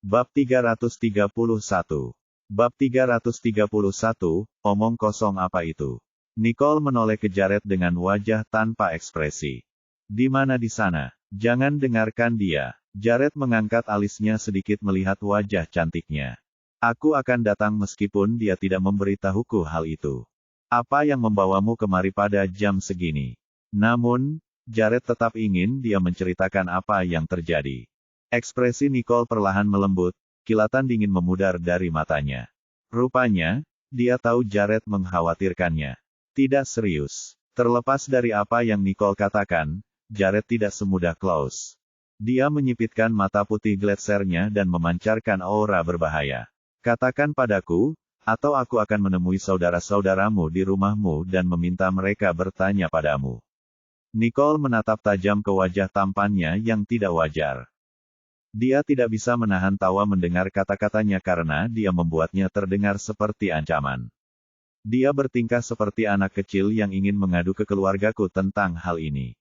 Bab 331. Bab 331, omong kosong apa itu? Nicole menoleh ke Jared dengan wajah tanpa ekspresi. Di mana di sana? Jangan dengarkan dia. Jared mengangkat alisnya sedikit melihat wajah cantiknya. Aku akan datang meskipun dia tidak memberitahuku hal itu. Apa yang membawamu kemari pada jam segini? Namun, Jared tetap ingin dia menceritakan apa yang terjadi. Ekspresi Nicole perlahan melembut, kilatan dingin memudar dari matanya. Rupanya, dia tahu Jared mengkhawatirkannya. Tidak serius. Terlepas dari apa yang Nicole katakan, Jared tidak semudah Klaus. Dia menyipitkan mata putih gletsernya dan memancarkan aura berbahaya. Katakan padaku, atau aku akan menemui saudara-saudaramu di rumahmu dan meminta mereka bertanya padamu. Nicole menatap tajam ke wajah tampannya yang tidak wajar. Dia tidak bisa menahan tawa mendengar kata-katanya karena dia membuatnya terdengar seperti ancaman. Dia bertingkah seperti anak kecil yang ingin mengadu ke keluargaku tentang hal ini.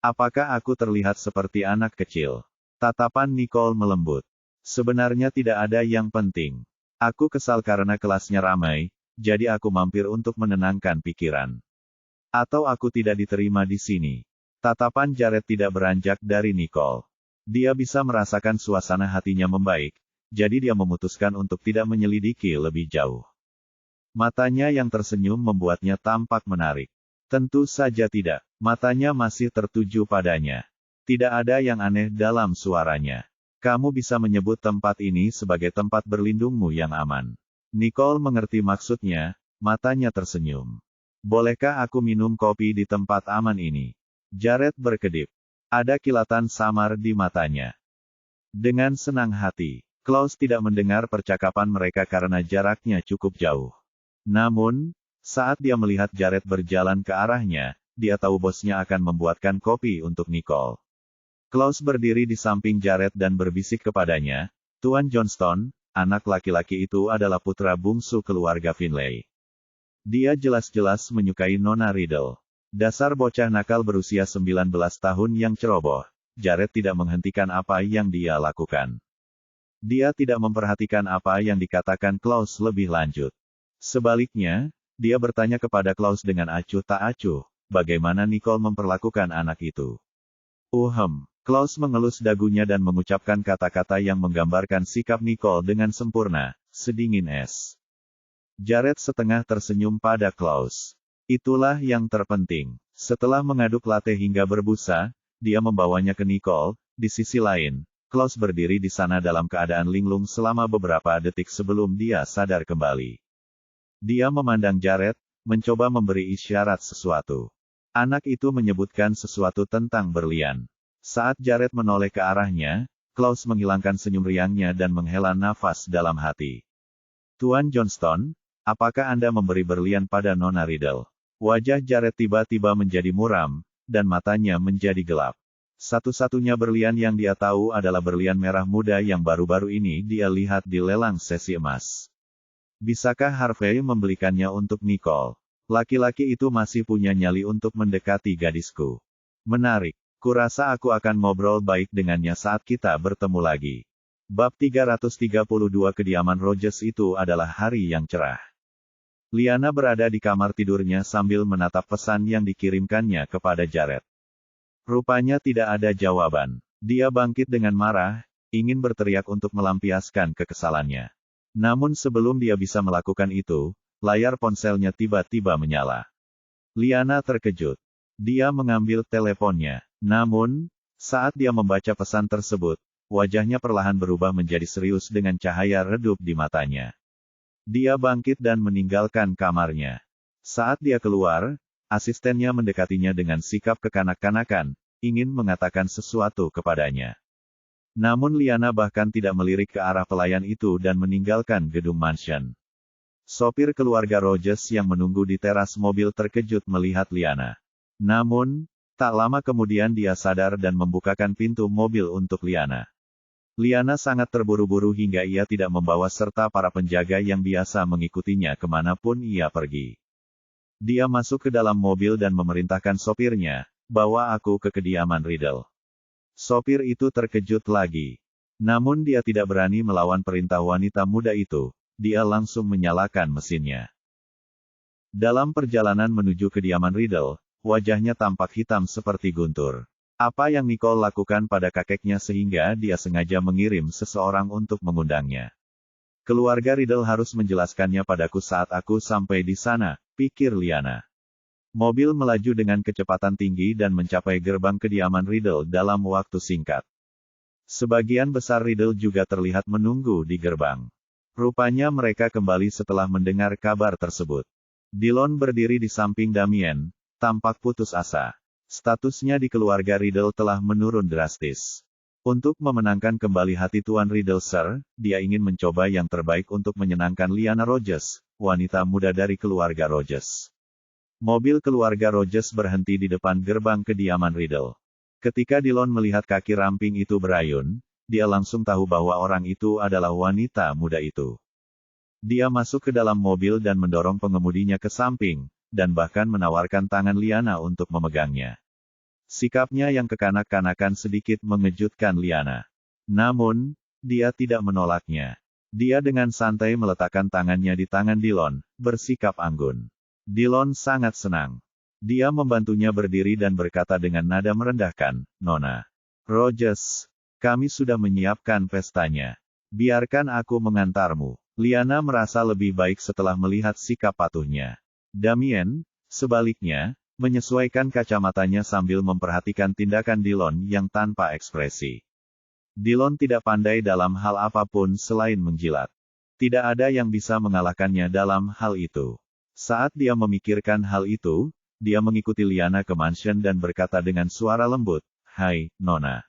Apakah aku terlihat seperti anak kecil? Tatapan Nicole melembut. Sebenarnya tidak ada yang penting. Aku kesal karena kelasnya ramai, jadi aku mampir untuk menenangkan pikiran. Atau aku tidak diterima di sini. Tatapan Jared tidak beranjak dari Nicole. Dia bisa merasakan suasana hatinya membaik, jadi dia memutuskan untuk tidak menyelidiki lebih jauh. Matanya yang tersenyum membuatnya tampak menarik. Tentu saja tidak. Matanya masih tertuju padanya. Tidak ada yang aneh dalam suaranya. Kamu bisa menyebut tempat ini sebagai tempat berlindungmu yang aman. Nicole mengerti maksudnya, matanya tersenyum. Bolehkah aku minum kopi di tempat aman ini? Jared berkedip. Ada kilatan samar di matanya. Dengan senang hati, Klaus tidak mendengar percakapan mereka karena jaraknya cukup jauh. Namun, saat dia melihat Jared berjalan ke arahnya, dia tahu bosnya akan membuatkan kopi untuk Nicole. Klaus berdiri di samping Jared dan berbisik kepadanya, Tuan Johnston, anak laki-laki itu adalah putra bungsu keluarga Finlay. Dia jelas-jelas menyukai Nona Riddle. Dasar bocah nakal berusia 19 tahun yang ceroboh, Jared tidak menghentikan apa yang dia lakukan. Dia tidak memperhatikan apa yang dikatakan Klaus lebih lanjut. Sebaliknya, dia bertanya kepada Klaus dengan acuh tak acuh, bagaimana Nicole memperlakukan anak itu. Klaus mengelus dagunya dan mengucapkan kata-kata yang menggambarkan sikap Nicole dengan sempurna, sedingin es. Jared setengah tersenyum pada Klaus. Itulah yang terpenting. Setelah mengaduk latte hingga berbusa, dia membawanya ke Nicole. Di sisi lain, Klaus berdiri di sana dalam keadaan linglung selama beberapa detik sebelum dia sadar kembali. Dia memandang Jared, mencoba memberi isyarat sesuatu. Anak itu menyebutkan sesuatu tentang berlian. Saat Jared menoleh ke arahnya, Klaus menghilangkan senyum riangnya dan menghela nafas dalam hati. Tuan Johnston, apakah Anda memberi berlian pada Nona Riddle? Wajah Jared tiba-tiba menjadi muram, dan matanya menjadi gelap. Satu-satunya berlian yang dia tahu adalah berlian merah muda yang baru-baru ini dia lihat di lelang sesi emas. Bisakah Harvey membelikannya untuk Nicole? Laki-laki itu masih punya nyali untuk mendekati gadisku. Menarik. Kurasa aku akan ngobrol baik dengannya saat kita bertemu lagi. Bab 332 Kediaman Rogers itu adalah hari yang cerah. Liana berada di kamar tidurnya sambil menatap pesan yang dikirimkannya kepada Jared. Rupanya tidak ada jawaban. Dia bangkit dengan marah, ingin berteriak untuk melampiaskan kekesalannya. Namun sebelum dia bisa melakukan itu, layar ponselnya tiba-tiba menyala. Liana terkejut. Dia mengambil teleponnya. Namun, saat dia membaca pesan tersebut, wajahnya perlahan berubah menjadi serius dengan cahaya redup di matanya. Dia bangkit dan meninggalkan kamarnya. Saat dia keluar, asistennya mendekatinya dengan sikap kekanak-kanakan, ingin mengatakan sesuatu kepadanya. Namun Liana bahkan tidak melirik ke arah pelayan itu dan meninggalkan gedung mansion. Sopir keluarga Rogers yang menunggu di teras mobil terkejut melihat Liana. Namun, tak lama kemudian dia sadar dan membukakan pintu mobil untuk Liana. Liana sangat terburu-buru hingga ia tidak membawa serta para penjaga yang biasa mengikutinya kemanapun ia pergi. Dia masuk ke dalam mobil dan memerintahkan sopirnya, bawa aku ke kediaman Riddle. Sopir itu terkejut lagi. Namun dia tidak berani melawan perintah wanita muda itu, dia langsung menyalakan mesinnya. Dalam perjalanan menuju kediaman Riddle, wajahnya tampak hitam seperti guntur. Apa yang Nicole lakukan pada kakeknya sehingga dia sengaja mengirim seseorang untuk mengundangnya. Keluarga Riddle harus menjelaskannya padaku saat aku sampai di sana, pikir Liana. Mobil melaju dengan kecepatan tinggi dan mencapai gerbang kediaman Riddle dalam waktu singkat. Sebagian besar Riddle juga terlihat menunggu di gerbang. Rupanya mereka kembali setelah mendengar kabar tersebut. Dillon berdiri di samping Damien, tampak putus asa. Statusnya di keluarga Riddle telah menurun drastis. Untuk memenangkan kembali hati Tuan Riddle Sir, dia ingin mencoba yang terbaik untuk menyenangkan Liana Rogers, wanita muda dari keluarga Rogers. Mobil keluarga Rogers berhenti di depan gerbang kediaman Riddle. Ketika Dillon melihat kaki ramping itu berayun, dia langsung tahu bahwa orang itu adalah wanita muda itu. Dia masuk ke dalam mobil dan mendorong pengemudinya ke samping, dan bahkan menawarkan tangan Liana untuk memegangnya. Sikapnya yang kekanak-kanakan sedikit mengejutkan Liana. Namun, dia tidak menolaknya. Dia dengan santai meletakkan tangannya di tangan Dillon, bersikap anggun. Dillon sangat senang. Dia membantunya berdiri dan berkata dengan nada merendahkan, "Nona Rogers, kami sudah menyiapkan pestanya. Biarkan aku mengantarmu." Liana merasa lebih baik setelah melihat sikap patuhnya. Damien, sebaliknya, menyesuaikan kacamatanya sambil memperhatikan tindakan Dillon yang tanpa ekspresi. Dillon tidak pandai dalam hal apapun selain menjilat. Tidak ada yang bisa mengalahkannya dalam hal itu. Saat dia memikirkan hal itu, dia mengikuti Liana ke mansion dan berkata dengan suara lembut, "Hai, Nona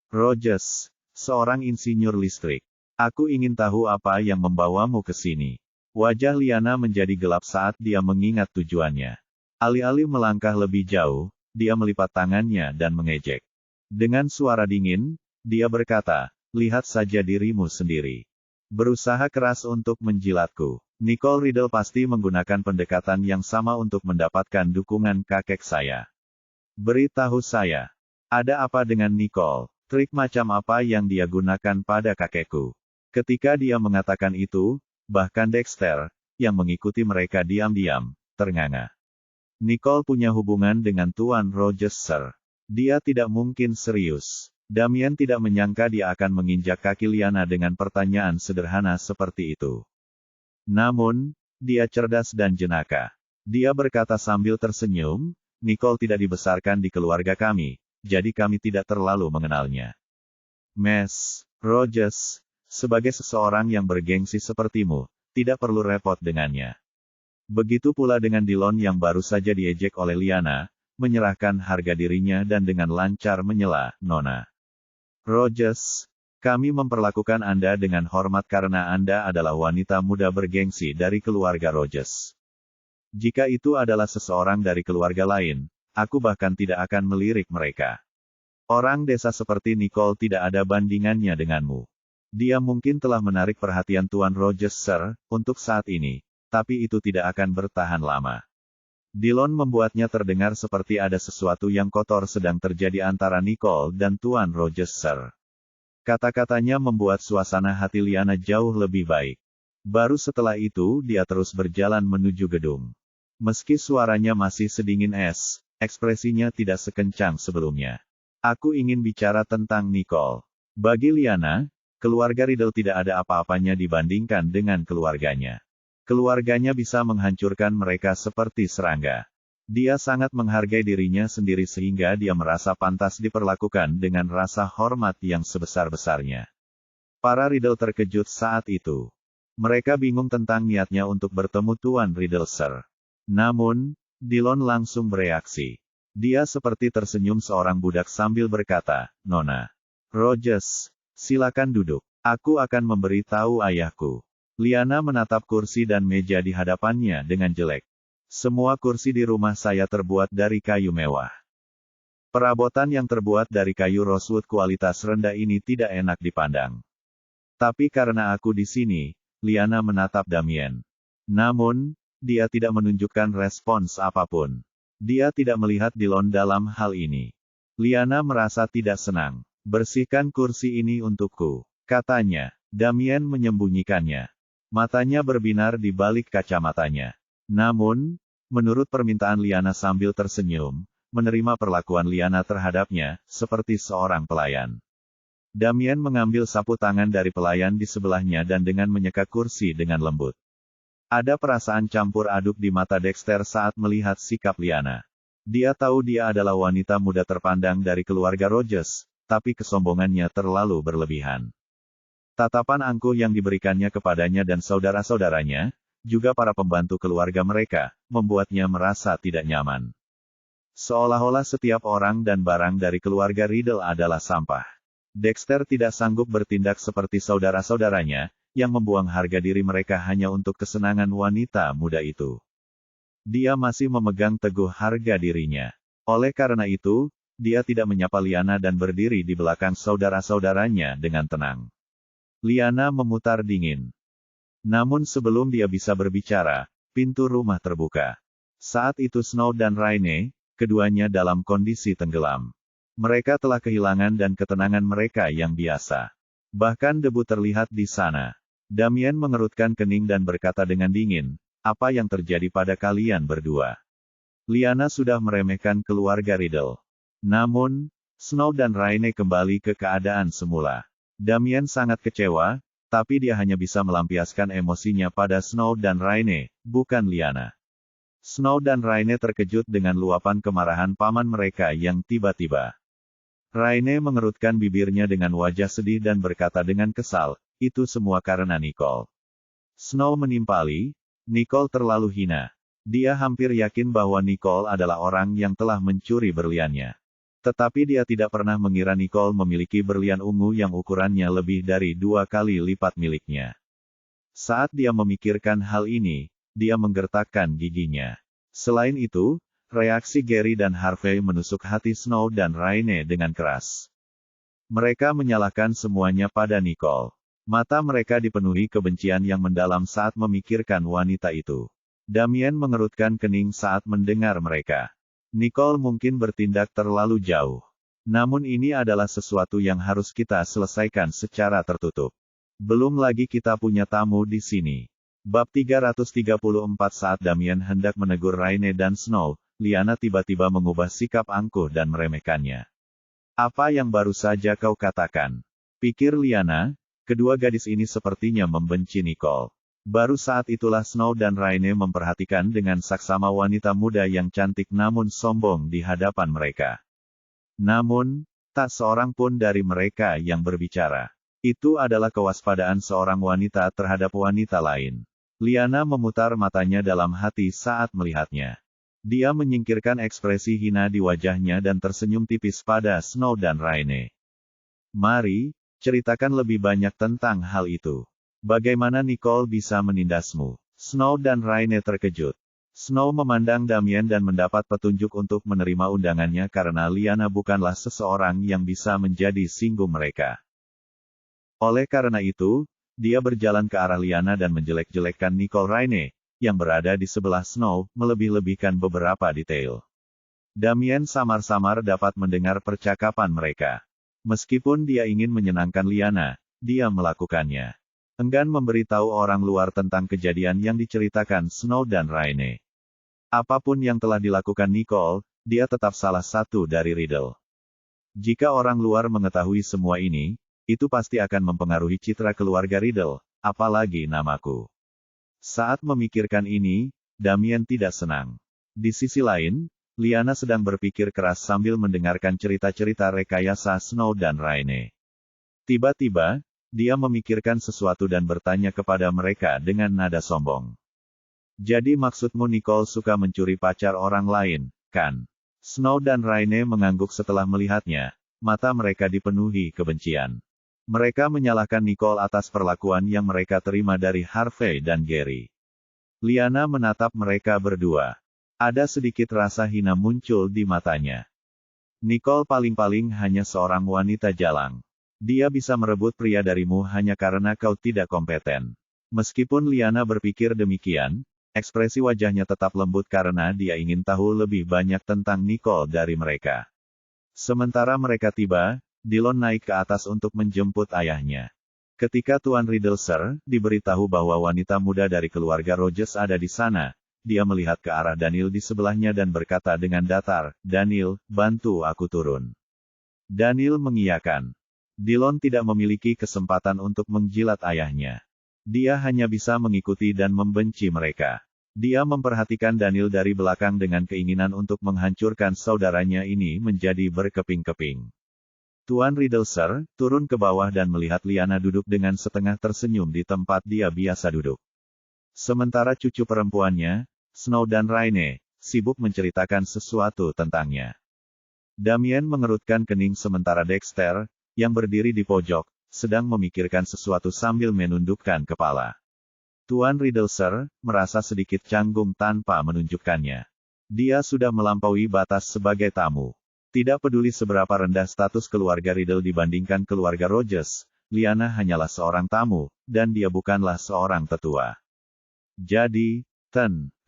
Rogers, seorang insinyur listrik. Aku ingin tahu apa yang membawamu ke sini." Wajah Liana menjadi gelap saat dia mengingat tujuannya. Alih-alih melangkah lebih jauh, dia melipat tangannya dan mengejek. Dengan suara dingin, dia berkata, "Lihat saja dirimu sendiri. Berusaha keras untuk menjilatku. Nicole Riddle pasti menggunakan pendekatan yang sama untuk mendapatkan dukungan kakek saya. Beritahu saya, ada apa dengan Nicole? Trik macam apa yang dia gunakan pada kakekku?" Ketika dia mengatakan itu, bahkan Dexter, yang mengikuti mereka diam-diam, ternganga. Nicole punya hubungan dengan Tuan Rogers Sir. Dia tidak mungkin serius. Damien tidak menyangka dia akan menginjak kaki Liana dengan pertanyaan sederhana seperti itu. Namun, dia cerdas dan jenaka. Dia berkata sambil tersenyum, "Nicole tidak dibesarkan di keluarga kami, jadi kami tidak terlalu mengenalnya. Miss Rogers, sebagai seseorang yang bergengsi sepertimu, tidak perlu repot dengannya." Begitu pula dengan Dillon yang baru saja diejek oleh Liana, menyerahkan harga dirinya dan dengan lancar menyela, "Nona Rogers, kami memperlakukan Anda dengan hormat karena Anda adalah wanita muda bergengsi dari keluarga Rogers. Jika itu adalah seseorang dari keluarga lain, aku bahkan tidak akan melirik mereka. Orang desa seperti Nicole tidak ada bandingannya denganmu. Dia mungkin telah menarik perhatian Tuan Rogers Sir, untuk saat ini. Tapi itu tidak akan bertahan lama." Dillon membuatnya terdengar seperti ada sesuatu yang kotor sedang terjadi antara Nicole dan Tuan Rogers Sir. Kata-katanya membuat suasana hati Liana jauh lebih baik. Baru setelah itu dia terus berjalan menuju gedung. Meski suaranya masih sedingin es, ekspresinya tidak sekencang sebelumnya. "Aku ingin bicara tentang Nicole." Bagi Liana, keluarga Riddle tidak ada apa-apanya dibandingkan dengan keluarganya. Keluarganya bisa menghancurkan mereka seperti serangga. Dia sangat menghargai dirinya sendiri sehingga dia merasa pantas diperlakukan dengan rasa hormat yang sebesar-besarnya. Para Riddle terkejut saat itu. Mereka bingung tentang niatnya untuk bertemu Tuan Riddle Sir. Namun, Dillon langsung bereaksi. Dia seperti tersenyum seorang budak sambil berkata, "Nona Rogers, silakan duduk. Aku akan memberi tahu ayahku." Liana menatap kursi dan meja di hadapannya dengan jelek. "Semua kursi di rumah saya terbuat dari kayu mewah. Perabotan yang terbuat dari kayu rosewood kualitas rendah ini tidak enak dipandang. Tapi karena aku di sini," Liana menatap Damien. Namun, dia tidak menunjukkan respons apapun. Dia tidak melihat Dillon dalam hal ini. Liana merasa tidak senang. Bersihkan kursi ini untukku, katanya. Damien menyembunyikannya. Matanya berbinar di balik kacamatanya. Namun, menurut permintaan Liana sambil tersenyum, menerima perlakuan Liana terhadapnya, seperti seorang pelayan. Damien mengambil sapu tangan dari pelayan di sebelahnya dan dengan menyeka kursi dengan lembut. Ada perasaan campur aduk di mata Dexter saat melihat sikap Liana. Dia tahu dia adalah wanita muda terpandang dari keluarga Rogers, tapi kesombongannya terlalu berlebihan. Tatapan angkuh yang diberikannya kepadanya dan saudara-saudaranya, juga para pembantu keluarga mereka, membuatnya merasa tidak nyaman. Seolah-olah setiap orang dan barang dari keluarga Riddle adalah sampah. Dexter tidak sanggup bertindak seperti saudara-saudaranya, yang membuang harga diri mereka hanya untuk kesenangan wanita muda itu. Dia masih memegang teguh harga dirinya. Oleh karena itu, dia tidak menyapa Liana dan berdiri di belakang saudara-saudaranya dengan tenang. Liana memutar dingin. Namun sebelum dia bisa berbicara, pintu rumah terbuka. Saat itu Snow dan Raine, keduanya dalam kondisi tenggelam. Mereka telah kehilangan dan ketenangan mereka yang biasa. Bahkan debu terlihat di sana. Damien mengerutkan kening dan berkata dengan dingin, apa yang terjadi pada kalian berdua? Liana sudah meremehkan keluarga Riddle. Namun, Snow dan Raine kembali ke keadaan semula. Damien sangat kecewa, tapi dia hanya bisa melampiaskan emosinya pada Snow dan Raine, bukan Liana. Snow dan Raine terkejut dengan luapan kemarahan paman mereka yang tiba-tiba. Raine mengerutkan bibirnya dengan wajah sedih dan berkata dengan kesal, itu semua karena Nicole. Snow menimpali, Nicole terlalu hina. Dia hampir yakin bahwa Nicole adalah orang yang telah mencuri berliannya. Tetapi dia tidak pernah mengira Nicole memiliki berlian ungu yang ukurannya lebih dari 2 kali lipat miliknya. Saat dia memikirkan hal ini, dia menggertakkan giginya. Selain itu, reaksi Gary dan Harvey menusuk hati Snow dan Raine dengan keras. Mereka menyalahkan semuanya pada Nicole. Mata mereka dipenuhi kebencian yang mendalam saat memikirkan wanita itu. Damien mengerutkan kening saat mendengar mereka. Nicole mungkin bertindak terlalu jauh. Namun ini adalah sesuatu yang harus kita selesaikan secara tertutup. Belum lagi kita punya tamu di sini. Bab 334. Saat Damien hendak menegur Raine dan Snow, Liana tiba-tiba mengubah sikap angkuh dan meremehkannya. Apa yang baru saja kau katakan? Pikir Liana, kedua gadis ini sepertinya membenci Nicole. Baru saat itulah Snow dan Raine memperhatikan dengan saksama wanita muda yang cantik namun sombong di hadapan mereka. Namun, tak seorang pun dari mereka yang berbicara. Itu adalah kewaspadaan seorang wanita terhadap wanita lain. Liana memutar matanya dalam hati saat melihatnya. Dia menyingkirkan ekspresi hina di wajahnya dan tersenyum tipis pada Snow dan Raine. Mari, ceritakan lebih banyak tentang hal itu. Bagaimana Nicole bisa menindasmu? Snow dan Raine terkejut. Snow memandang Damien dan mendapat petunjuk untuk menerima undangannya karena Liana bukanlah seseorang yang bisa menjadi singgung mereka. Oleh karena itu, dia berjalan ke arah Liana dan menjelek-jelekkan Nicole Raine, yang berada di sebelah Snow, melebih-lebihkan beberapa detail. Damien samar-samar dapat mendengar percakapan mereka. Meskipun dia ingin menyenangkan Liana, dia melakukannya. Enggan memberitahu orang luar tentang kejadian yang diceritakan Snow dan Raine. Apapun yang telah dilakukan Nicole, dia tetap salah satu dari Riddle. Jika orang luar mengetahui semua ini, itu pasti akan mempengaruhi citra keluarga Riddle, apalagi namaku. Saat memikirkan ini, Damien tidak senang. Di sisi lain, Liana sedang berpikir keras sambil mendengarkan cerita-cerita rekayasa Snow dan Raine. Tiba-tiba, dia memikirkan sesuatu dan bertanya kepada mereka dengan nada sombong. Jadi maksudmu Nicole suka mencuri pacar orang lain, kan? Snow dan Raine mengangguk setelah melihatnya, mata mereka dipenuhi kebencian. Mereka menyalahkan Nicole atas perlakuan yang mereka terima dari Harvey dan Gary. Liana menatap mereka berdua. Ada sedikit rasa hina muncul di matanya. Nicole paling-paling hanya seorang wanita jalang. Dia bisa merebut pria darimu hanya karena kau tidak kompeten. Meskipun Liana berpikir demikian, ekspresi wajahnya tetap lembut karena dia ingin tahu lebih banyak tentang Nicole dari mereka. Sementara mereka tiba, Dillon naik ke atas untuk menjemput ayahnya. Ketika Tuan Riddleser diberitahu bahwa wanita muda dari keluarga Rogers ada di sana, dia melihat ke arah Daniel di sebelahnya dan berkata dengan datar, "Daniel, bantu aku turun." Daniel mengiyakan. Dillon tidak memiliki kesempatan untuk menjilat ayahnya. Dia hanya bisa mengikuti dan membenci mereka. Dia memperhatikan Daniel dari belakang dengan keinginan untuk menghancurkan saudaranya ini menjadi berkeping-keping. Tuan Riddleser turun ke bawah dan melihat Lyanna duduk dengan setengah tersenyum di tempat dia biasa duduk. Sementara cucu perempuannya, Snow dan Raine, sibuk menceritakan sesuatu tentangnya. Damien mengerutkan kening sementara Dexter, yang berdiri di pojok, sedang memikirkan sesuatu sambil menundukkan kepala. Tuan Riddleser merasa sedikit canggung tanpa menunjukkannya. Dia sudah melampaui batas sebagai tamu. Tidak peduli seberapa rendah status keluarga Riddle dibandingkan keluarga Rogers, Lyanna hanyalah seorang tamu, dan dia bukanlah seorang tetua. Jadi,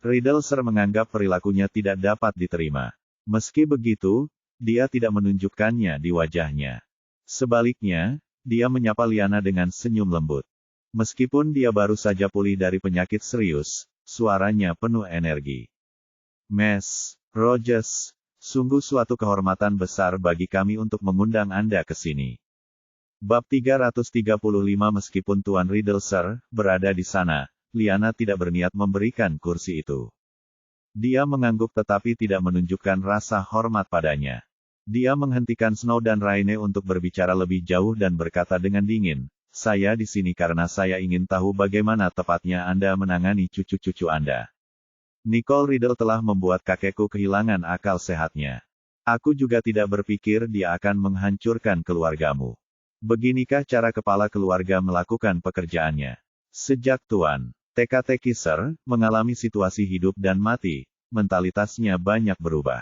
Riddleser menganggap perilakunya tidak dapat diterima. Meski begitu, dia tidak menunjukkannya di wajahnya. Sebaliknya, dia menyapa Lyanna dengan senyum lembut. Meskipun dia baru saja pulih dari penyakit serius, suaranya penuh energi. "Miss Rogers, sungguh suatu kehormatan besar bagi kami untuk mengundang Anda ke sini." Bab 335. Meskipun Tuan Riddleser berada di sana, Lyanna tidak berniat memberikan kursi itu. Dia mengangguk tetapi tidak menunjukkan rasa hormat padanya. Dia menghentikan Snow dan Raine untuk berbicara lebih jauh dan berkata dengan dingin, "Saya di sini karena saya ingin tahu bagaimana tepatnya Anda menangani cucu-cucu Anda. Nicole Riddle telah membuat kakekku kehilangan akal sehatnya. Aku juga tidak berpikir dia akan menghancurkan keluargamu. Beginikah cara kepala keluarga melakukan pekerjaannya? Sejak Tuan TKT Kisser mengalami situasi hidup dan mati, mentalitasnya banyak berubah."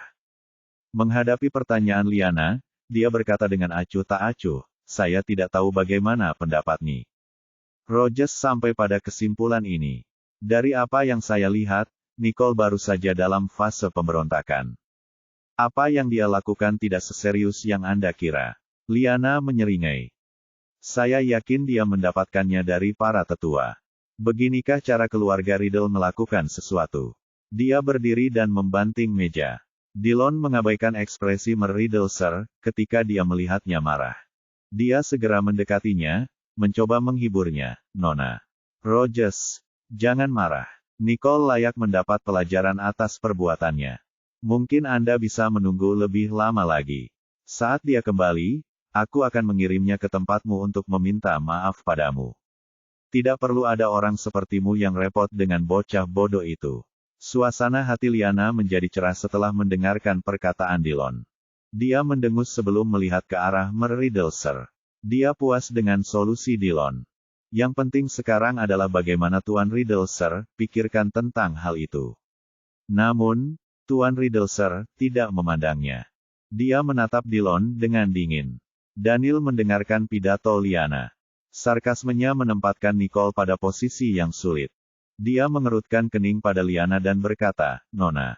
Menghadapi pertanyaan Lyanna, dia berkata dengan acuh tak acuh, "Saya tidak tahu bagaimana pendapatnya." Rogers sampai pada kesimpulan ini. "Dari apa yang saya lihat, Nicole baru saja dalam fase pemberontakan. Apa yang dia lakukan tidak seserius yang Anda kira." Lyanna menyeringai. "Saya yakin dia mendapatkannya dari para tetua. Beginikah cara keluarga Riddle melakukan sesuatu?" Dia berdiri dan membanting meja. Dillon mengabaikan ekspresi Riddleser ketika dia melihatnya marah. Dia segera mendekatinya, mencoba menghiburnya. "Nona Rogers, jangan marah. Nicole layak mendapat pelajaran atas perbuatannya. Mungkin Anda bisa menunggu lebih lama lagi. Saat dia kembali, aku akan mengirimnya ke tempatmu untuk meminta maaf padamu. Tidak perlu ada orang sepertimu yang repot dengan bocah bodoh itu." Suasana hati Lyanna menjadi cerah setelah mendengarkan perkataan Dillon. Dia mendengus sebelum melihat ke arah Riddleser. Dia puas dengan solusi Dillon. Yang penting sekarang adalah bagaimana Tuan Riddleser pikirkan tentang hal itu. Namun, Tuan Riddleser tidak memandangnya. Dia menatap Dillon dengan dingin. Daniel mendengarkan pidato Lyanna. Sarkasmenya menempatkan Nicole pada posisi yang sulit. Dia mengerutkan kening pada Lyanna dan berkata, "Nona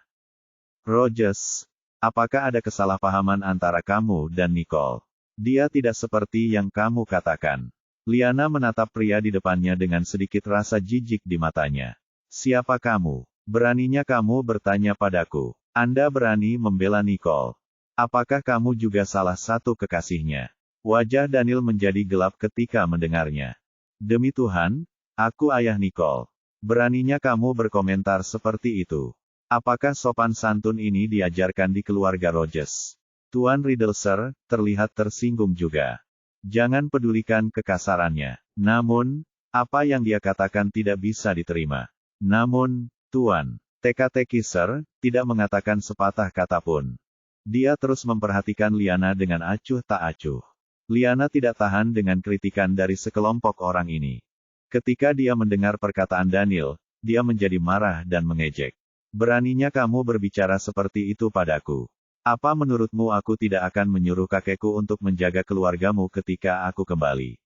Rogers, apakah ada kesalahpahaman antara kamu dan Nicole? Dia tidak seperti yang kamu katakan." Lyanna menatap pria di depannya dengan sedikit rasa jijik di matanya. "Siapa kamu? Beraninya kamu bertanya padaku? Anda berani membela Nicole? Apakah kamu juga salah satu kekasihnya?" Wajah Daniel menjadi gelap ketika mendengarnya. "Demi Tuhan, aku ayah Nicole. Beraninya kamu berkomentar seperti itu. Apakah sopan santun ini diajarkan di keluarga Rogers?" Tuan Riddleser terlihat tersinggung juga. Jangan pedulikan kekasarannya. Namun, apa yang dia katakan tidak bisa diterima. Namun, Tuan TKT Kisser tidak mengatakan sepatah kata pun. Dia terus memperhatikan Lyanna dengan acuh tak acuh. Lyanna tidak tahan dengan kritikan dari sekelompok orang ini. Ketika dia mendengar perkataan Daniel, dia menjadi marah dan mengejek. "Beraninya kamu berbicara seperti itu padaku. Apa menurutmu aku tidak akan menyuruh kakekku untuk menjaga keluargamu ketika aku kembali?"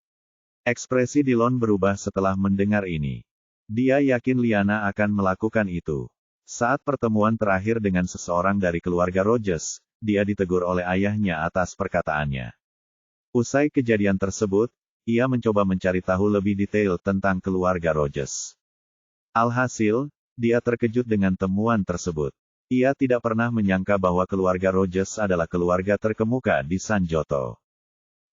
Ekspresi Dillon berubah setelah mendengar ini. Dia yakin Lyanna akan melakukan itu. Saat pertemuan terakhir dengan seseorang dari keluarga Rogers, dia ditegur oleh ayahnya atas perkataannya. Usai kejadian tersebut, ia mencoba mencari tahu lebih detail tentang keluarga Rogers. Alhasil, dia terkejut dengan temuan tersebut. Ia tidak pernah menyangka bahwa keluarga Rogers adalah keluarga terkemuka di Sanjoto.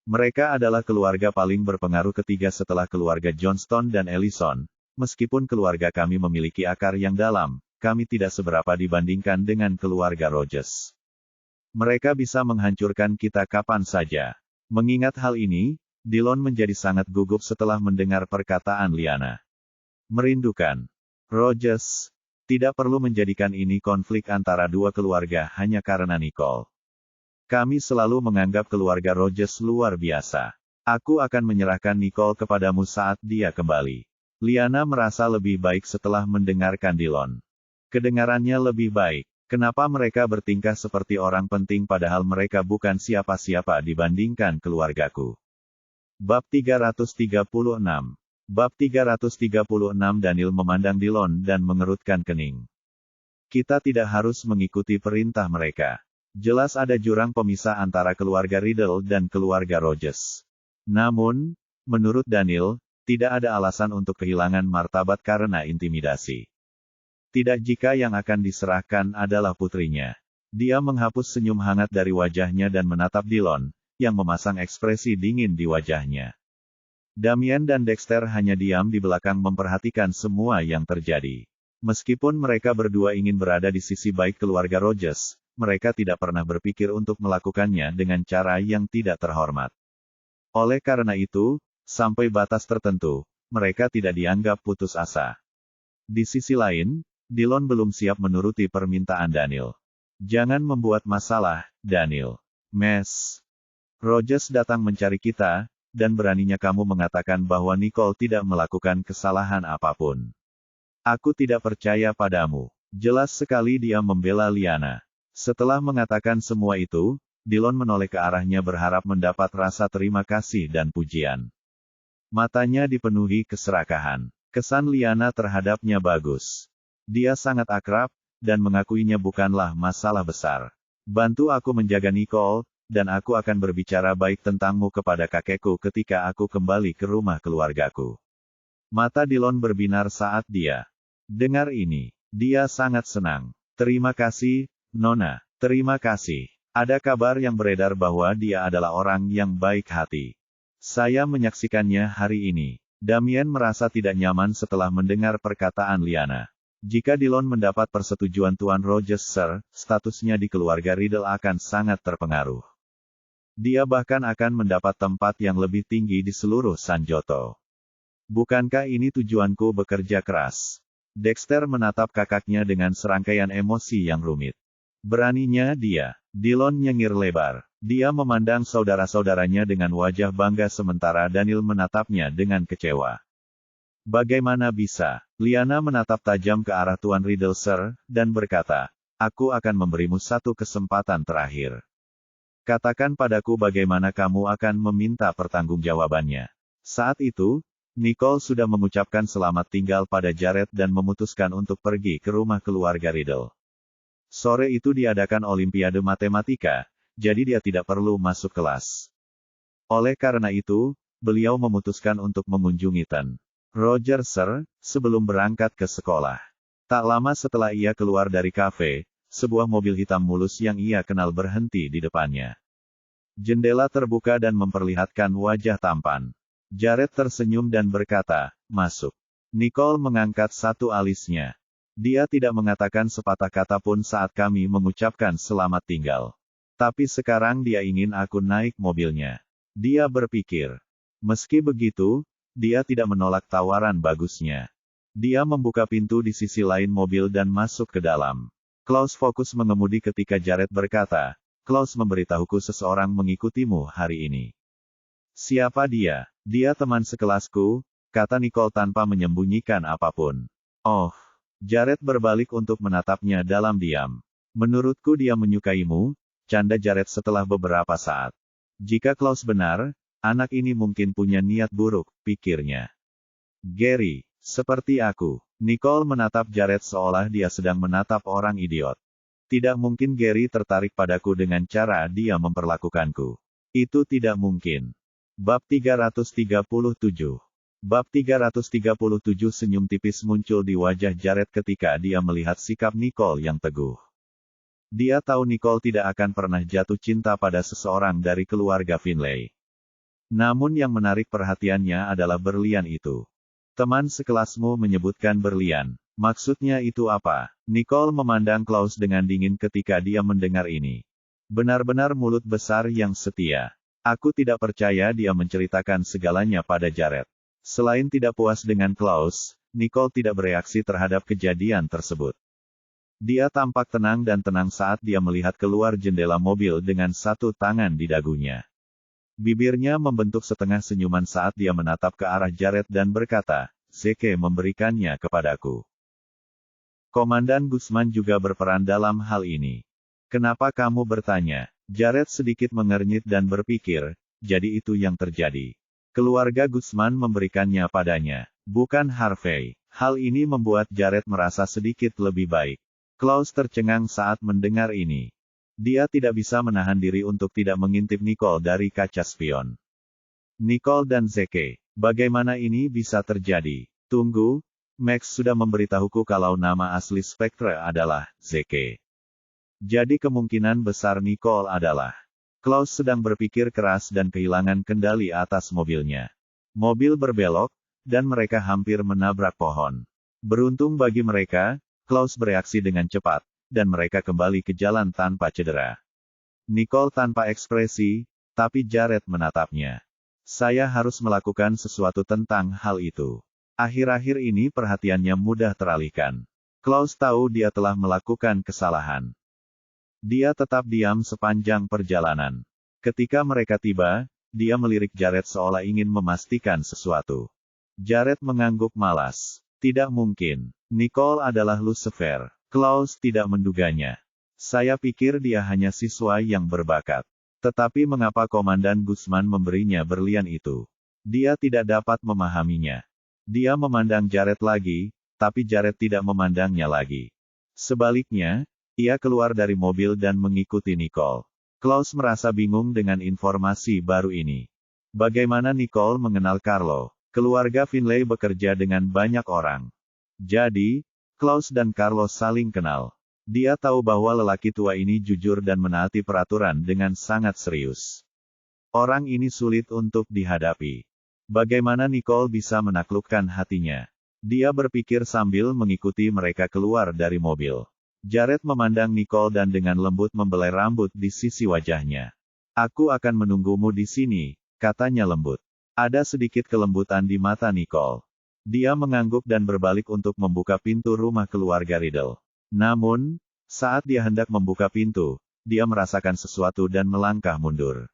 Mereka adalah keluarga paling berpengaruh ketiga setelah keluarga Johnston dan Ellison. Meskipun keluarga kami memiliki akar yang dalam, kami tidak seberapa dibandingkan dengan keluarga Rogers. Mereka bisa menghancurkan kita kapan saja. Mengingat hal ini, Dillon menjadi sangat gugup setelah mendengar perkataan Liana. Merindukan. Rogers, tidak perlu menjadikan ini konflik antara dua keluarga hanya karena Nicole. Kami selalu menganggap keluarga Rogers luar biasa. Aku akan menyerahkan Nicole kepadamu saat dia kembali. Liana merasa lebih baik setelah mendengarkan Dillon. Kedengarannya lebih baik. Kenapa mereka bertingkah seperti orang penting padahal mereka bukan siapa-siapa dibandingkan keluargaku? Bab 336. Bab 336. Daniel memandang Dillon dan mengerutkan kening. Kita tidak harus mengikuti perintah mereka. Jelas ada jurang pemisah antara keluarga Riddle dan keluarga Rogers. Namun, menurut Daniel, tidak ada alasan untuk kehilangan martabat karena intimidasi. Tidak jika yang akan diserahkan adalah putrinya. Dia menghapus senyum hangat dari wajahnya dan menatap Dillon, yang memasang ekspresi dingin di wajahnya. Damien dan Dexter hanya diam di belakang memperhatikan semua yang terjadi. Meskipun mereka berdua ingin berada di sisi baik keluarga Rogers, mereka tidak pernah berpikir untuk melakukannya dengan cara yang tidak terhormat. Oleh karena itu, sampai batas tertentu, mereka tidak dianggap putus asa. Di sisi lain, Dillon belum siap menuruti permintaan Daniel. Jangan membuat masalah, Daniel. Rogers datang mencari kita, dan beraninya kamu mengatakan bahwa Nicole tidak melakukan kesalahan apapun. Aku tidak percaya padamu. Jelas sekali dia membela Liana. Setelah mengatakan semua itu, Dillon menoleh ke arahnya berharap mendapat rasa terima kasih dan pujian. Matanya dipenuhi keserakahan. Kesan Liana terhadapnya bagus. Dia sangat akrab, dan mengakuinya bukanlah masalah besar. Bantu aku menjaga Nicole, dan aku akan berbicara baik tentangmu kepada kakekku ketika aku kembali ke rumah keluargaku. Mata Dillon berbinar saat dia dengar ini. Dia sangat senang. Terima kasih, Nona. Terima kasih. Ada kabar yang beredar bahwa dia adalah orang yang baik hati. Saya menyaksikannya hari ini. Damien merasa tidak nyaman setelah mendengar perkataan Liana. Jika Dillon mendapat persetujuan Tuan Rogers Sir, statusnya di keluarga Riddle akan sangat terpengaruh. Dia bahkan akan mendapat tempat yang lebih tinggi di seluruh Sanjoto. Bukankah ini tujuanku bekerja keras? Dexter menatap kakaknya dengan serangkaian emosi yang rumit. Beraninya dia. Dillon nyengir lebar. Dia memandang saudara-saudaranya dengan wajah bangga sementara Daniel menatapnya dengan kecewa. Bagaimana bisa? Liana menatap tajam ke arah Tuan Riddle Sir, dan berkata, aku akan memberimu satu kesempatan terakhir. Katakan padaku bagaimana kamu akan meminta pertanggungjawabannya. Saat itu, Nicole sudah mengucapkan selamat tinggal pada Jared dan memutuskan untuk pergi ke rumah keluarga Riddle. Sore itu diadakan Olimpiade Matematika, jadi dia tidak perlu masuk kelas. Oleh karena itu, beliau memutuskan untuk mengunjungi Ten Rogers Sir, sebelum berangkat ke sekolah. Tak lama setelah ia keluar dari kafe, sebuah mobil hitam mulus yang ia kenal berhenti di depannya. Jendela terbuka dan memperlihatkan wajah tampan. Jared tersenyum dan berkata, masuk. Nicole mengangkat satu alisnya. Dia tidak mengatakan sepatah kata pun saat kami mengucapkan selamat tinggal. Tapi sekarang dia ingin aku naik mobilnya. Dia berpikir. Meski begitu, dia tidak menolak tawaran bagusnya. Dia membuka pintu di sisi lain mobil dan masuk ke dalam. Klaus fokus mengemudi ketika Jared berkata, Klaus memberitahuku seseorang mengikutimu hari ini. Siapa dia? Dia teman sekelasku, kata Nicole tanpa menyembunyikan apapun. Oh, Jared berbalik untuk menatapnya dalam diam. Menurutku dia menyukaimu, canda Jared setelah beberapa saat. Jika Klaus benar, anak ini mungkin punya niat buruk, pikirnya. Gary, seperti aku. Nicole menatap Jared seolah dia sedang menatap orang idiot. Tidak mungkin Gary tertarik padaku dengan cara dia memperlakukanku. Itu tidak mungkin. Bab 337. Bab 337 senyum tipis muncul di wajah Jared ketika dia melihat sikap Nicole yang teguh. Dia tahu Nicole tidak akan pernah jatuh cinta pada seseorang dari keluarga Finlay. Namun yang menarik perhatiannya adalah berlian itu. Teman sekelasmu menyebutkan berlian. Maksudnya itu apa? Nicole memandang Klaus dengan dingin ketika dia mendengar ini. Benar-benar mulut besar yang setia. Aku tidak percaya dia menceritakan segalanya pada Jared. Selain tidak puas dengan Klaus, Nicole tidak bereaksi terhadap kejadian tersebut. Dia tampak tenang dan tenang saat dia melihat keluar jendela mobil dengan satu tangan di dagunya. Bibirnya membentuk setengah senyuman saat dia menatap ke arah Jared dan berkata, "Zeke memberikannya kepadaku." Komandan Guzman juga berperan dalam hal ini. Kenapa kamu bertanya? Jared sedikit mengernyit dan berpikir, jadi itu yang terjadi. Keluarga Guzman memberikannya padanya, bukan Harvey. Hal ini membuat Jared merasa sedikit lebih baik. Klaus tercengang saat mendengar ini. Dia tidak bisa menahan diri untuk tidak mengintip Nicole dari kaca spion. Nicole dan Zeke, bagaimana ini bisa terjadi? Tunggu, Max sudah memberitahuku kalau nama asli Spectre adalah Zeke. Jadi kemungkinan besar Nicole adalah. Klaus sedang berpikir keras dan kehilangan kendali atas mobilnya. Mobil berbelok, dan mereka hampir menabrak pohon. Beruntung bagi mereka, Klaus bereaksi dengan cepat, dan mereka kembali ke jalan tanpa cedera. Nicole tanpa ekspresi, tapi Jared menatapnya. Saya harus melakukan sesuatu tentang hal itu. Akhir-akhir ini perhatiannya mudah teralihkan. Klaus tahu dia telah melakukan kesalahan. Dia tetap diam sepanjang perjalanan. Ketika mereka tiba, dia melirik Jared seolah ingin memastikan sesuatu. Jared mengangguk malas. Tidak mungkin. Nicole adalah Lucifer. Klaus tidak menduganya. Saya pikir dia hanya siswa yang berbakat. Tetapi mengapa Komandan Guzman memberinya berlian itu? Dia tidak dapat memahaminya. Dia memandang Jared lagi, tapi Jared tidak memandangnya lagi. Sebaliknya, ia keluar dari mobil dan mengikuti Nicole. Klaus merasa bingung dengan informasi baru ini. Bagaimana Nicole mengenal Carlo? Keluarga Finlay bekerja dengan banyak orang. Jadi, Klaus dan Carlo saling kenal. Dia tahu bahwa lelaki tua ini jujur dan menaati peraturan dengan sangat serius. Orang ini sulit untuk dihadapi. Bagaimana Nicole bisa menaklukkan hatinya? Dia berpikir sambil mengikuti mereka keluar dari mobil. Jared memandang Nicole dan dengan lembut membelai rambut di sisi wajahnya. Aku akan menunggumu di sini, katanya lembut. Ada sedikit kelembutan di mata Nicole. Dia mengangguk dan berbalik untuk membuka pintu rumah keluarga Riddle. Namun, saat dia hendak membuka pintu, dia merasakan sesuatu dan melangkah mundur.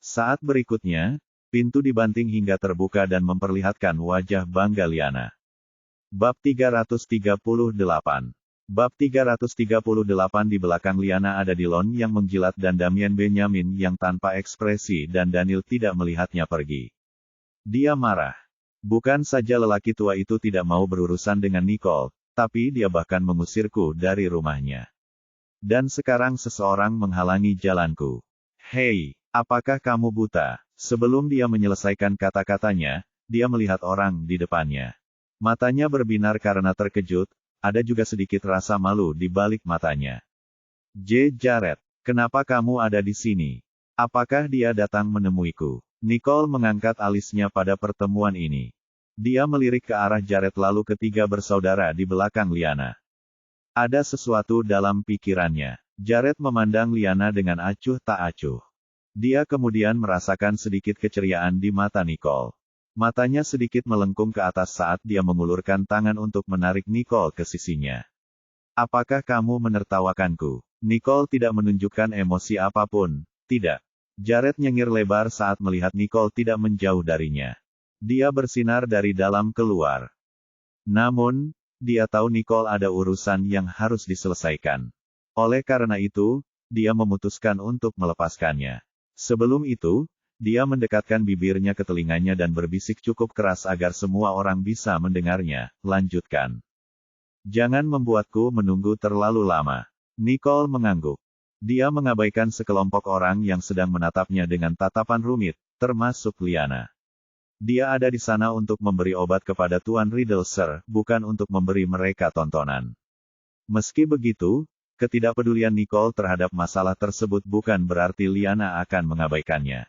Saat berikutnya, pintu dibanting hingga terbuka dan memperlihatkan wajah bangga Liana. Bab 338. Bab 338 di belakang Liana ada Dillon yang menjilat dan Damien Benjamin yang tanpa ekspresi dan Daniel tidak melihatnya pergi. Dia marah. Bukan saja lelaki tua itu tidak mau berurusan dengan Nicole, tapi dia bahkan mengusirku dari rumahnya. Dan sekarang seseorang menghalangi jalanku. Hei, apakah kamu buta? Sebelum dia menyelesaikan kata-katanya, dia melihat orang di depannya. Matanya berbinar karena terkejut, ada juga sedikit rasa malu di balik matanya. Jared, kenapa kamu ada di sini? Apakah dia datang menemuiku? Nicole mengangkat alisnya pada pertemuan ini. Dia melirik ke arah Jared lalu ketiga bersaudara di belakang Liana. Ada sesuatu dalam pikirannya. Jared memandang Liana dengan acuh tak acuh. Dia kemudian merasakan sedikit keceriaan di mata Nicole. Matanya sedikit melengkung ke atas saat dia mengulurkan tangan untuk menarik Nicole ke sisinya. Apakah kamu menertawakanku? Nicole tidak menunjukkan emosi apapun. Tidak. Jared nyengir lebar saat melihat Nicole tidak menjauh darinya. Dia bersinar dari dalam keluar. Namun, dia tahu Nicole ada urusan yang harus diselesaikan. Oleh karena itu, dia memutuskan untuk melepaskannya. Sebelum itu, dia mendekatkan bibirnya ke telinganya dan berbisik cukup keras agar semua orang bisa mendengarnya. Lanjutkan. Jangan membuatku menunggu terlalu lama. Nicole mengangguk. Dia mengabaikan sekelompok orang yang sedang menatapnya dengan tatapan rumit, termasuk Liana. Dia ada di sana untuk memberi obat kepada Tuan Riddle, Sir, bukan untuk memberi mereka tontonan. Meski begitu, ketidakpedulian Nicole terhadap masalah tersebut bukan berarti Liana akan mengabaikannya.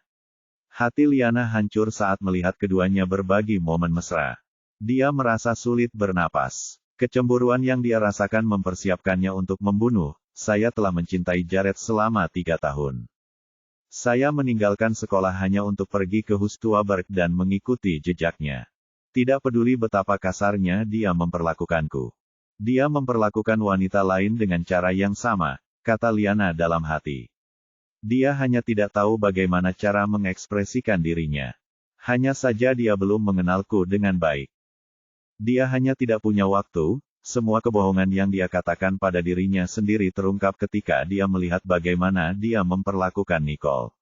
Hati Liana hancur saat melihat keduanya berbagi momen mesra. Dia merasa sulit bernapas. Kecemburuan yang dia rasakan mempersiapkannya untuk membunuh. Saya telah mencintai Jared selama 3 tahun. Saya meninggalkan sekolah hanya untuk pergi ke Hustuaberg dan mengikuti jejaknya. Tidak peduli betapa kasarnya dia memperlakukanku. Dia memperlakukan wanita lain dengan cara yang sama, kata Liana dalam hati. Dia hanya tidak tahu bagaimana cara mengekspresikan dirinya. Hanya saja dia belum mengenalku dengan baik. Dia hanya tidak punya waktu. Semua kebohongan yang dia katakan pada dirinya sendiri terungkap ketika dia melihat bagaimana dia memperlakukan Nicole.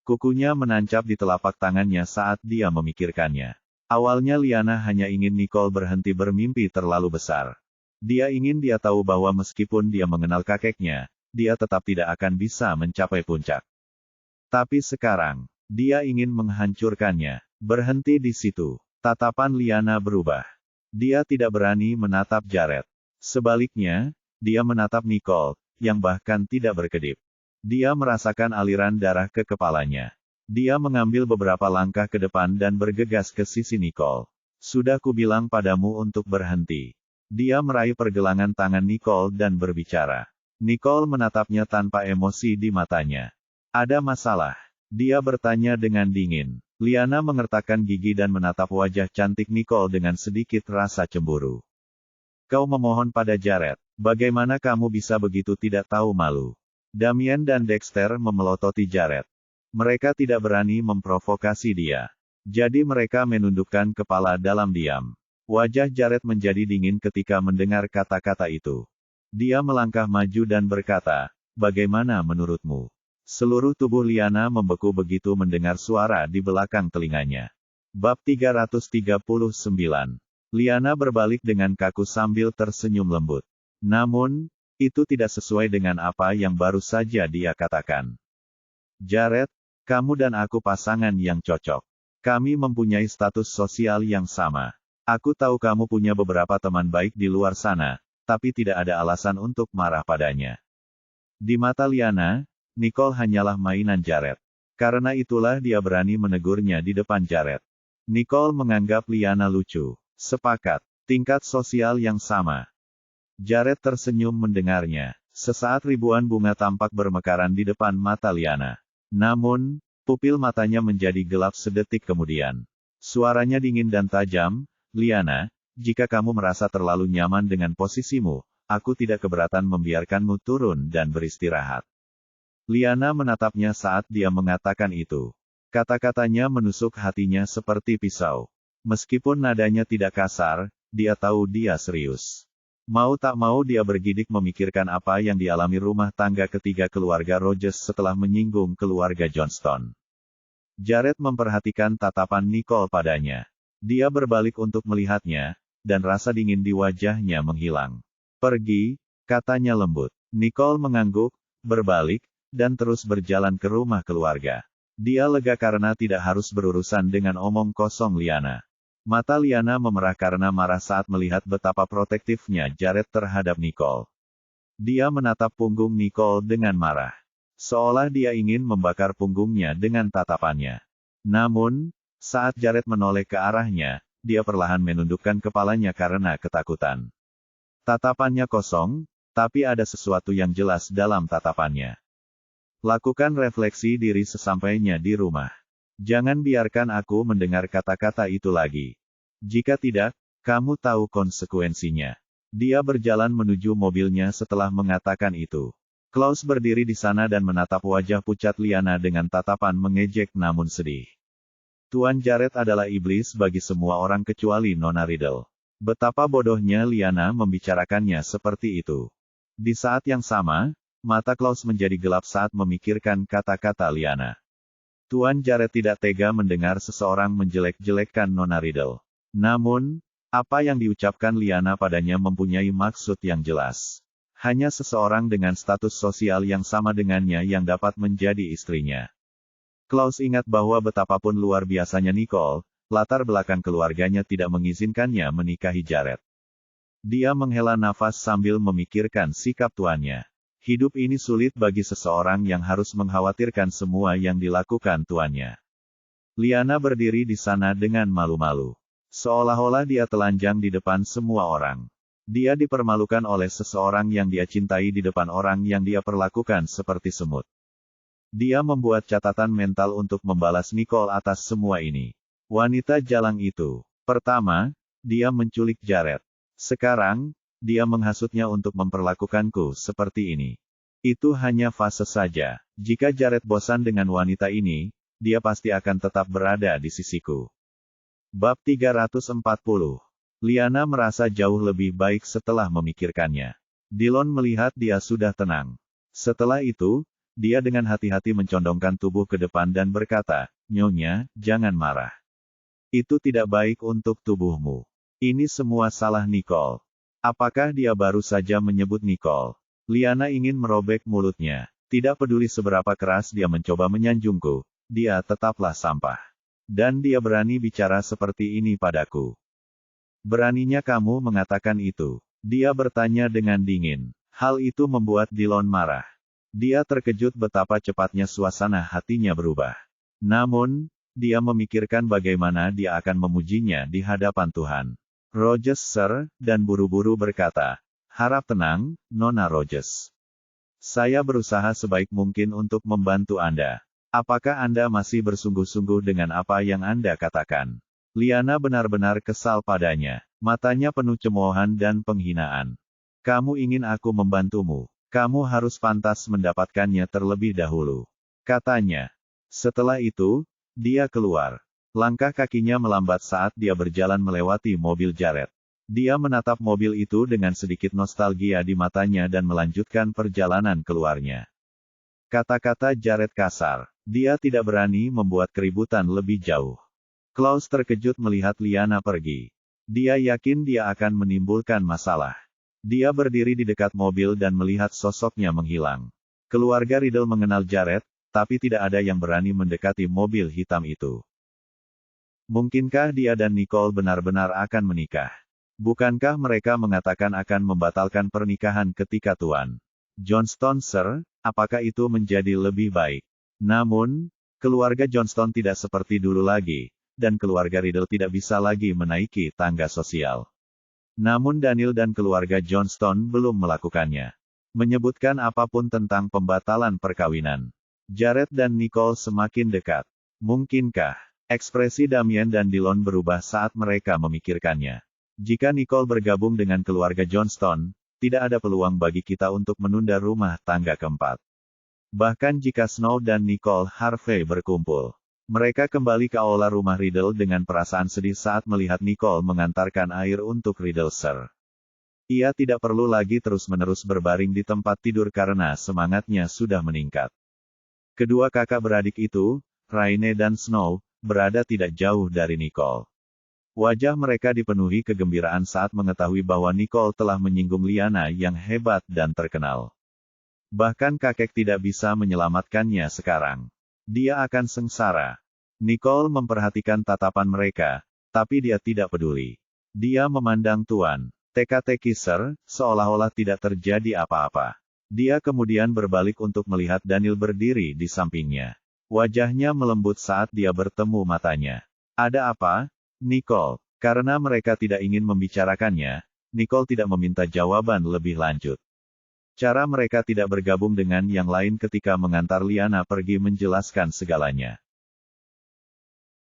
Kukunya menancap di telapak tangannya saat dia memikirkannya. Awalnya Liana hanya ingin Nicole berhenti bermimpi terlalu besar. Dia ingin dia tahu bahwa meskipun dia mengenal kakeknya, dia tetap tidak akan bisa mencapai puncak. Tapi sekarang, dia ingin menghancurkannya. Berhenti di situ. Tatapan Liana berubah. Dia tidak berani menatap Jared. Sebaliknya, dia menatap Nicole, yang bahkan tidak berkedip. Dia merasakan aliran darah ke kepalanya. Dia mengambil beberapa langkah ke depan dan bergegas ke sisi Nicole. Sudah kubilang padamu untuk berhenti. Dia meraih pergelangan tangan Nicole dan berbicara. Nicole menatapnya tanpa emosi di matanya. Ada masalah? Dia bertanya dengan dingin. Liana mengertakkan gigi dan menatap wajah cantik Nicole dengan sedikit rasa cemburu. Kau memohon pada Jared. Bagaimana kamu bisa begitu tidak tahu malu? Damien dan Dexter memelototi Jared. Mereka tidak berani memprovokasi dia. Jadi mereka menundukkan kepala dalam diam. Wajah Jared menjadi dingin ketika mendengar kata-kata itu. Dia melangkah maju dan berkata, bagaimana menurutmu? Seluruh tubuh Liana membeku begitu mendengar suara di belakang telinganya. Bab 339. Liana berbalik dengan kaku sambil tersenyum lembut. Namun, itu tidak sesuai dengan apa yang baru saja dia katakan. Jared, kamu dan aku pasangan yang cocok. Kami mempunyai status sosial yang sama. Aku tahu kamu punya beberapa teman baik di luar sana, tapi tidak ada alasan untuk marah padanya. Di mata Liana, Nicole hanyalah mainan Jared. Karena itulah dia berani menegurnya di depan Jared. Nicole menganggap Liana lucu. Sepakat. Tingkat sosial yang sama. Jared tersenyum mendengarnya. Sesaat ribuan bunga tampak bermekaran di depan mata Liana. Namun, pupil matanya menjadi gelap sedetik kemudian. Suaranya dingin dan tajam. Liana, jika kamu merasa terlalu nyaman dengan posisimu, aku tidak keberatan membiarkanmu turun dan beristirahat. Liana menatapnya saat dia mengatakan itu. Kata-katanya menusuk hatinya seperti pisau. Meskipun nadanya tidak kasar, dia tahu dia serius. Mau tak mau dia bergidik memikirkan apa yang dialami rumah tangga ketiga keluarga Rogers setelah menyinggung keluarga Johnston. Jared memperhatikan tatapan Nicole padanya. Dia berbalik untuk melihatnya, dan rasa dingin di wajahnya menghilang. Pergi, katanya lembut. Nicole mengangguk, berbalik, dan terus berjalan ke rumah keluarga. Dia lega karena tidak harus berurusan dengan omong kosong Liana. Mata Liana memerah karena marah saat melihat betapa protektifnya Jared terhadap Nicole. Dia menatap punggung Nicole dengan marah. Seolah dia ingin membakar punggungnya dengan tatapannya. Namun, saat Jared menoleh ke arahnya, dia perlahan menundukkan kepalanya karena ketakutan. Tatapannya kosong, tapi ada sesuatu yang jelas dalam tatapannya. Lakukan refleksi diri sesampainya di rumah. Jangan biarkan aku mendengar kata-kata itu lagi. Jika tidak, kamu tahu konsekuensinya. Dia berjalan menuju mobilnya setelah mengatakan itu. Klaus berdiri di sana dan menatap wajah pucat Liana dengan tatapan mengejek namun sedih. Tuan Jared adalah iblis bagi semua orang kecuali Nona Riddle. Betapa bodohnya Liana membicarakannya seperti itu. Di saat yang sama, mata Klaus menjadi gelap saat memikirkan kata-kata Liana. Tuan Jared tidak tega mendengar seseorang menjelek-jelekkan Nona Riddle. Namun, apa yang diucapkan Liana padanya mempunyai maksud yang jelas. Hanya seseorang dengan status sosial yang sama dengannya yang dapat menjadi istrinya. Klaus ingat bahwa betapapun luar biasanya Nicole, latar belakang keluarganya tidak mengizinkannya menikahi Jared. Dia menghela nafas sambil memikirkan sikap tuannya. Hidup ini sulit bagi seseorang yang harus mengkhawatirkan semua yang dilakukan tuannya. Liana berdiri di sana dengan malu-malu. Seolah-olah dia telanjang di depan semua orang. Dia dipermalukan oleh seseorang yang dia cintai di depan orang yang dia perlakukan seperti semut. Dia membuat catatan mental untuk membalas Nicole atas semua ini. Wanita jalang itu. Pertama, dia menculik Jared. Sekarang, dia menghasutnya untuk memperlakukanku seperti ini. Itu hanya fase saja. Jika Jared bosan dengan wanita ini, dia pasti akan tetap berada di sisiku. Bab 340. Liana merasa jauh lebih baik setelah memikirkannya. Dillon melihat dia sudah tenang. Setelah itu, dia dengan hati-hati mencondongkan tubuh ke depan dan berkata, "Nyonya, jangan marah. Itu tidak baik untuk tubuhmu. Ini semua salah Nicole." Apakah dia baru saja menyebut Nicole? Liana ingin merobek mulutnya. Tidak peduli seberapa keras dia mencoba menyanjungku, dia tetaplah sampah. Dan dia berani bicara seperti ini padaku. Beraninya kamu mengatakan itu? Dia bertanya dengan dingin. Hal itu membuat Dillon marah. Dia terkejut betapa cepatnya suasana hatinya berubah. Namun, dia memikirkan bagaimana dia akan memujinya di hadapan Tuhan. "Rogers, Sir," dan buru-buru berkata, "Harap tenang, Nona Rogers. Saya berusaha sebaik mungkin untuk membantu Anda. Apakah Anda masih bersungguh-sungguh dengan apa yang Anda katakan?" Liana benar-benar kesal padanya. Matanya penuh cemoohan dan penghinaan. "Kamu ingin aku membantumu? Kamu harus pantas mendapatkannya terlebih dahulu," katanya. Setelah itu, dia keluar. Langkah kakinya melambat saat dia berjalan melewati mobil Jared. Dia menatap mobil itu dengan sedikit nostalgia di matanya dan melanjutkan perjalanan keluarnya. Kata-kata Jared kasar. Dia tidak berani membuat keributan lebih jauh. Klaus terkejut melihat Liana pergi. Dia yakin dia akan menimbulkan masalah. Dia berdiri di dekat mobil dan melihat sosoknya menghilang. Keluarga Riddle mengenal Jared, tapi tidak ada yang berani mendekati mobil hitam itu. Mungkinkah dia dan Nicole benar-benar akan menikah? Bukankah mereka mengatakan akan membatalkan pernikahan ketika Tuan Johnston, Sir? Apakah itu menjadi lebih baik? Namun, keluarga Johnston tidak seperti dulu lagi, dan keluarga Riddle tidak bisa lagi menaiki tangga sosial. Namun Daniel dan keluarga Johnston belum melakukannya. Menyebutkan apapun tentang pembatalan perkawinan. Jared dan Nicole semakin dekat. Mungkinkah? Ekspresi Damien dan Dillon berubah saat mereka memikirkannya. Jika Nicole bergabung dengan keluarga Johnston, tidak ada peluang bagi kita untuk menunda rumah tangga keempat. Bahkan jika Snow dan Nicole Harvey berkumpul. Mereka kembali ke aula rumah Riddle dengan perasaan sedih saat melihat Nicole mengantarkan air untuk Riddle, Sir. Ia tidak perlu lagi terus-menerus berbaring di tempat tidur karena semangatnya sudah meningkat. Kedua kakak beradik itu, Raine dan Snow, berada tidak jauh dari Nicole. Wajah mereka dipenuhi kegembiraan saat mengetahui bahwa Nicole telah menyinggung Liana yang hebat dan terkenal. Bahkan kakek tidak bisa menyelamatkannya sekarang. Dia akan sengsara. Nicole memperhatikan tatapan mereka, tapi dia tidak peduli. Dia memandang Tuan teka-teki, Sir, seolah-olah tidak terjadi apa-apa. Dia kemudian berbalik untuk melihat Daniel berdiri di sampingnya. Wajahnya melembut saat dia bertemu matanya. "Ada apa, Nicole?" Karena mereka tidak ingin membicarakannya, Nicole tidak meminta jawaban lebih lanjut. Cara mereka tidak bergabung dengan yang lain ketika mengantar Liana pergi menjelaskan segalanya.